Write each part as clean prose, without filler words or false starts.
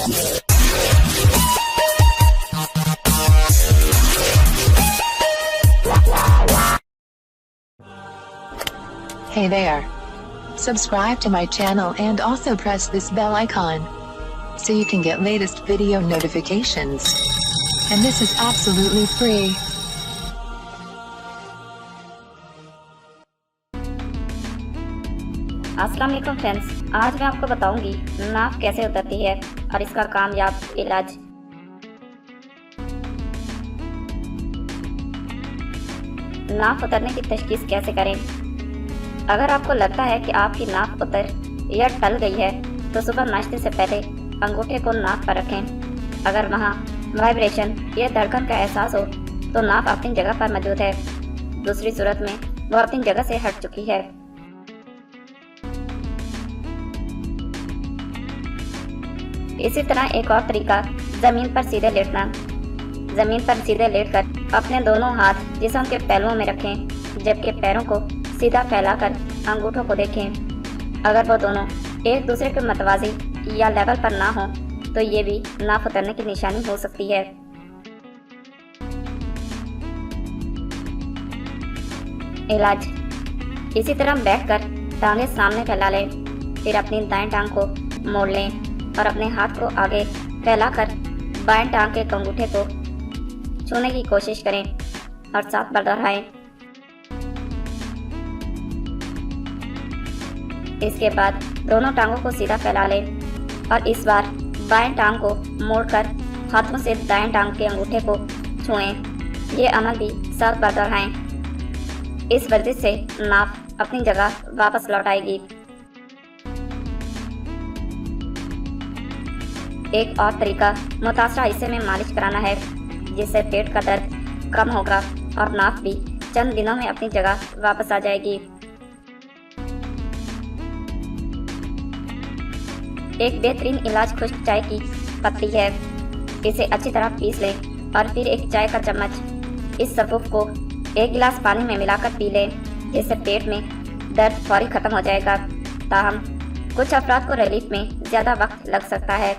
Hey there. Subscribe to my channel and also press this bell icon so you can get latest video notifications. And this is absolutely free. अस्सलाम वालेकुम friends, आज मैं आपको बताऊंगी नाफ कैसे उतरती है और इसका कामयाब इलाज। नाफ उतरने की तशखीस कैसे करें। अगर आपको लगता है कि आपकी नाफ उतर या टल गई है तो सुबह नाश्ते से पहले अंगूठे को नाक पर रखें। अगर वहाँ वाइब्रेशन या धड़कन का एहसास हो तो नाफ अपनी जगह पर मौजूद है, दूसरी सूरत में वो अपनी जगह से हट चुकी है। इसी तरह एक और तरीका जमीन पर सीधे लेटना। जमीन पर सीधे लेटकर अपने दोनों हाथ जिस्म के पहलुओं में रखें, जबकि पैरों को सीधा फैलाकर अंगूठों को देखें। अगर वो दोनों एक दूसरे के मतवाजी या लेवल पर ना हो तो ये भी नाफ उतरने की निशानी हो सकती है। इलाज। इसी तरह बैठकर टांगें सामने फैला लें, फिर अपनी दाएं टांग को मोड़ लें और अपने हाथ को आगे फैलाकर बाएं टांग के अंगूठे को छूने की कोशिश करें और साथ दोहराएं। इसके बाद दोनों टांगों को सीधा फैला लें और इस बार बाएं टांग को मोड़कर हाथों से दाएं टांग के अंगूठे को छुएं। ये अमल भी साथ बार दोहराएं। इस वर्जिश से नाफ अपनी जगह वापस लौट आएगी। एक और तरीका मुतासरा हिस्से में मालिश कराना है, जिससे पेट का दर्द कम होगा और नाफ भी चंद दिनों में अपनी जगह वापस आ जाएगी। एक बेहतरीन इलाज खुश्क चाय की पत्ती है। इसे अच्छी तरह पीस लें और फिर एक चाय का चम्मच इस सफ़ूफ को एक गिलास पानी में मिलाकर पी लें, जिससे पेट में दर्द फौरी ख़त्म हो जाएगा। ताहम कुछ अफराद को रिलीफ में ज़्यादा वक्त लग सकता है।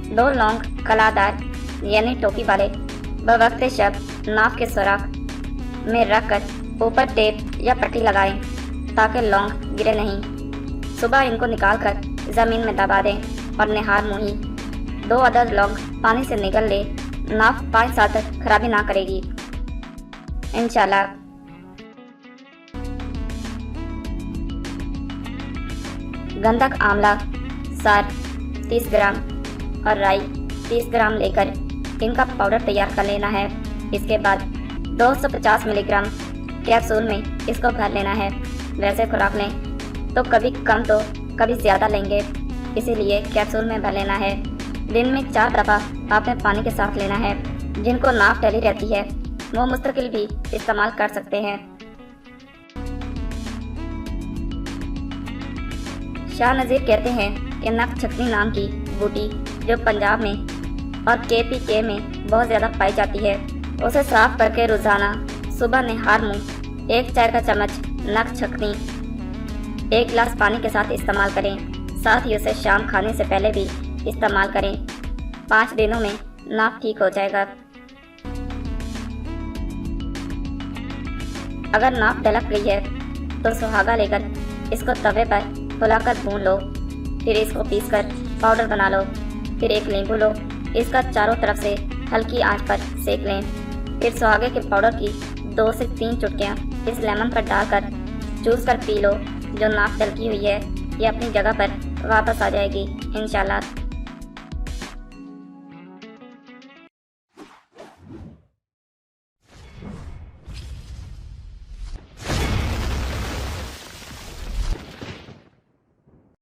दो लौंग कलादार यानी टोपी वाले बवक्त शब नाफ के सुराख में रखकर ऊपर टेप या पट्टी लगाएं ताकि लौंग गिरे नहीं। सुबह इनको निकालकर ज़मीन में दबा दें और निहार मुही 2 अदद लौंग पानी से निगल ले। नाफ 5 साल तक खराबी ना करेगी इंशाल्लाह। गंधक आंवला सार 30 ग्राम और राई 30 ग्राम लेकर इनका पाउडर तैयार कर लेना है। इसके बाद 250 मिलीग्राम कैप्सूल में इसको भर लेना है। वैसे खुराक लें तो कभी कम तो कभी ज़्यादा लेंगे, इसीलिए कैप्सूल में भर लेना है। दिन में 4 दफ़ा आपने पानी के साथ लेना है। जिनको नाफ टली रहती है वो मुस्तकिल भी इस्तेमाल कर सकते हैं। शाह नज़ीर कहते हैं कि नक छकनी नाम की बूटी जो पंजाब में और KPK में बहुत ज़्यादा पाई जाती है, उसे साफ करके रोज़ाना सुबह निहार मुँह 1 चाय का चम्मच नक छकनी 1 गिलास पानी के साथ इस्तेमाल करें। साथ ही उसे शाम खाने से पहले भी इस्तेमाल करें। 5 दिनों में नाफ ठीक हो जाएगा। अगर नाफ दलक गई है तो सुहागा लेकर इसको तवे पर फुलाकर भून लो, फिर इसको पीसकर पाउडर बना लो। फिर एक नींबू लो, इसका चारों तरफ से हल्की आंच पर सेक लें। फिर सुहागे के पाउडर की 2 से 3 चुटकियाँ इस लेमन पर डालकर चूस कर पी लो। जो नाफ दलकी हुई है ये अपनी जगह पर वापस आ जाएगी इंशाल्लाह।